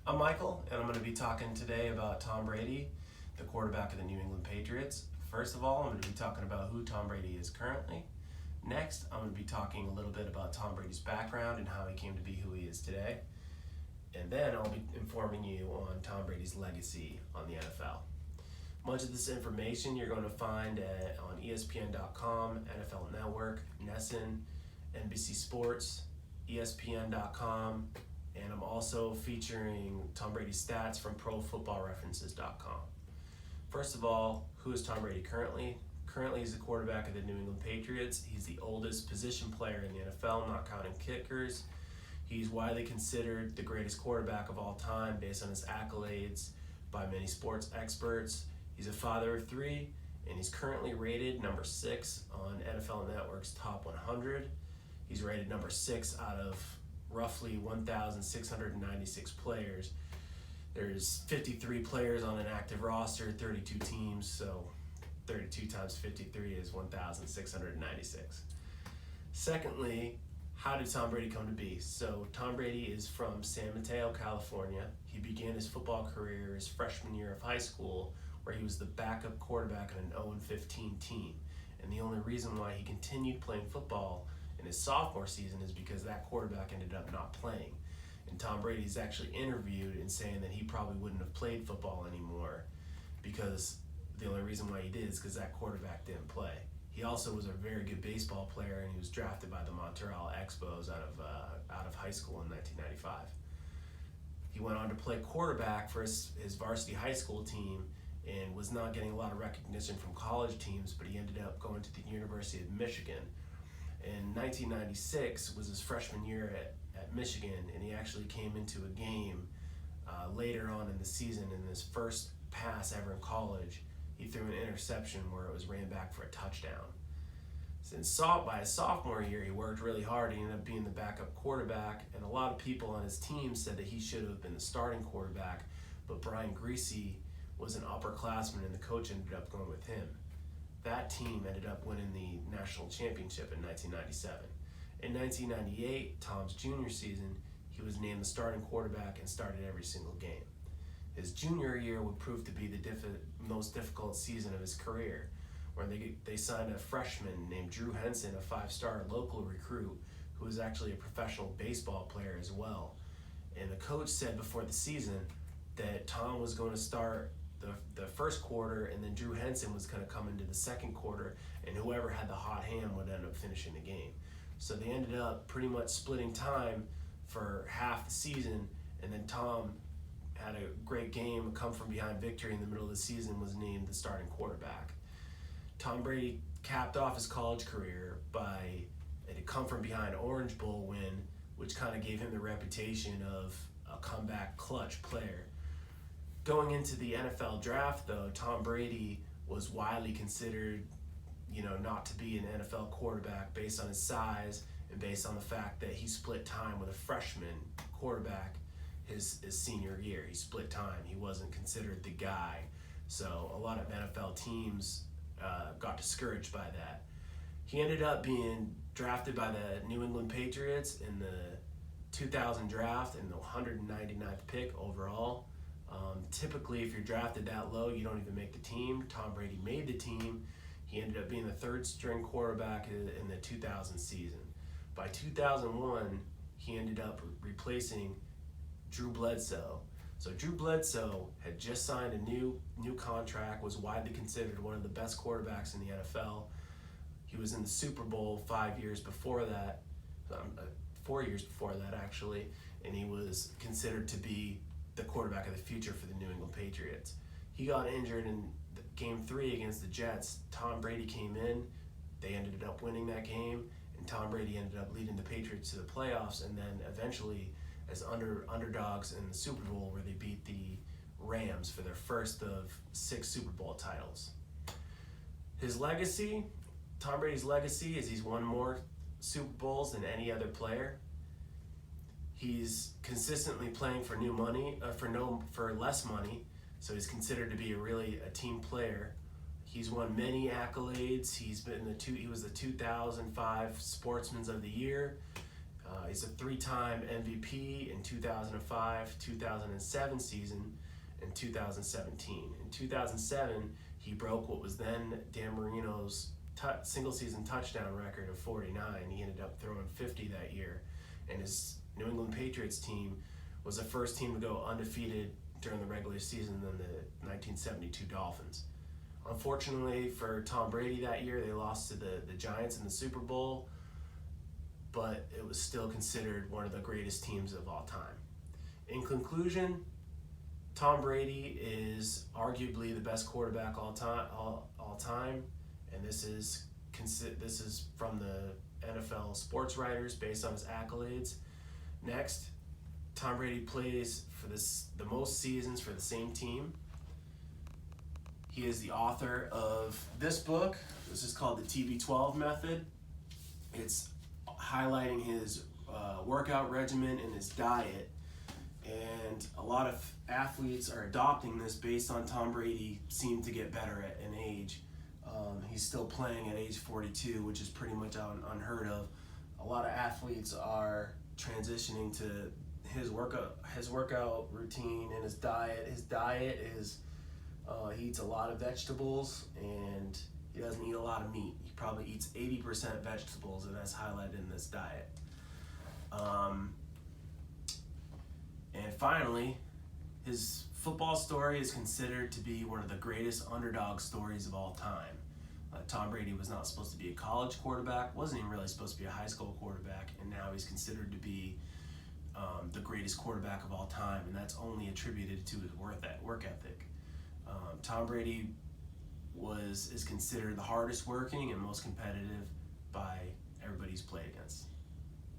I'm Michael, and I'm going to be talking today about Tom Brady, the quarterback of the New England Patriots. First of all, I'm going to be talking about who Tom Brady is currently. Next, I'm going to be talking a little bit about Tom Brady's background and how he came to be who he is today. And then I'll be informing you on Tom Brady's legacy on the NFL. Much of this information you're going to find on ESPN.com, NFL Network, NESN, NBC Sports, ESPN.com, and I'm also featuring Tom Brady's stats from ProFootballReferences.com. First of all, who is Tom Brady currently? Currently, he's the quarterback of the New England Patriots. He's the oldest position player in the NFL, not counting kickers. He's widely considered the greatest quarterback of all time based on his accolades by many sports experts. He's a father of three, and he's currently rated number 6 on NFL Network's Top 100. He's rated number 6 out of roughly 1,696 players. There's 53 players on an active roster, 32 teams, so 32 times 53 is 1,696. Secondly, how did Tom Brady come to be? So Tom Brady is from San Mateo, California. He began his football career his freshman year of high school, where he was the backup quarterback on an 0-15 team. And the only reason why he continued playing football in his sophomore season is because that quarterback ended up not playing. And Tom Brady's actually interviewed in saying that he probably wouldn't have played football anymore because the only reason why he did is because that quarterback didn't play. He also was a very good baseball player, and he was drafted by the Montreal Expos out of high school in 1995. He went on to play quarterback for his varsity high school team and was not getting a lot of recognition from college teams, but he ended up going to the University of Michigan. In 1996 was his freshman year at Michigan, and he actually came into a game later on in the season. In his first pass ever in college, he threw an interception where it was ran back for a touchdown. By his sophomore year, he worked really hard. He ended up being the backup quarterback, and a lot of people on his team said that he should have been the starting quarterback, but Brian Griese was an upperclassman, and the coach ended up going with him. That team ended up winning the national championship in 1997. In 1998, Tom's junior season, he was named the starting quarterback and started every single game. His junior year would prove to be the most difficult season of his career, where they signed a freshman named Drew Henson, a 5-star local recruit who was actually a professional baseball player as well. And the coach said before the season that Tom was going to start the first quarter, and then Drew Henson was going to come into the second quarter, and whoever had the hot hand would end up finishing the game. So they ended up pretty much splitting time for half the season, and then Tom had a great game, a come-from-behind victory in the middle of the season, was named the starting quarterback. Tom Brady capped off his college career by a come-from-behind Orange Bowl win, which kind of gave him the reputation of a comeback clutch player. Going into the NFL draft, though, Tom Brady was widely considered, not to be an NFL quarterback based on his size and based on the fact that he split time with a freshman quarterback his senior year. He split time. He wasn't considered the guy. So a lot of NFL teams got discouraged by that. He ended up being drafted by the New England Patriots in the 2000 draft and the 199th pick overall. Typically, if you're drafted that low, you don't even make the team. Tom Brady made the team. He ended up being the third-string quarterback in the 2000 season. By 2001, he ended up replacing Drew Bledsoe. So Drew Bledsoe had just signed a new contract, was widely considered one of the best quarterbacks in the NFL. He was in the Super Bowl 5 years before that, 4 years before that actually, and he was considered to be the quarterback of the future for the New England Patriots. He got injured in Game 3 against the Jets. Tom Brady came in, they ended up winning that game, and Tom Brady ended up leading the Patriots to the playoffs, and then eventually as underdogs in the Super Bowl, where they beat the Rams for their first of 6 Super Bowl titles. His legacy, Tom Brady's legacy, is he's won more Super Bowls than any other player. He's consistently playing for for less money, so he's considered to be a team player. He's won many accolades. He was the 2005 Sportsman of the Year. He's a three-time MVP in 2005, 2007 season, and 2017. In 2007, he broke what was then Dan Marino's single-season touchdown record of 49. He ended up throwing 50 that year, and his New England Patriots team was the first team to go undefeated during the regular season than the 1972 Dolphins. Unfortunately for Tom Brady that year, they lost to the Giants in the Super Bowl, but it was still considered one of the greatest teams of all time. In conclusion, Tom Brady is arguably the best quarterback all time, and this is from the NFL sports writers based on his accolades. Next, Tom Brady plays for the most seasons for the same team. He is the author of this book. This is called the TB12 Method. It's highlighting his workout regimen and his diet. And a lot of athletes are adopting this based on Tom Brady seemed to get better at an age. He's still playing at age 42, which is pretty much unheard of. A lot of athletes are transitioning to his workout routine and his diet. His diet is he eats a lot of vegetables and he doesn't eat a lot of meat. He probably eats 80% vegetables, and that's highlighted in this diet. And finally, his football story is considered to be one of the greatest underdog stories of all time. Tom Brady was not supposed to be a college quarterback, wasn't even really supposed to be a high school quarterback, and now he's considered to be the greatest quarterback of all time, and that's only attributed to his work ethic. Tom Brady is considered the hardest working and most competitive by everybody he's played against.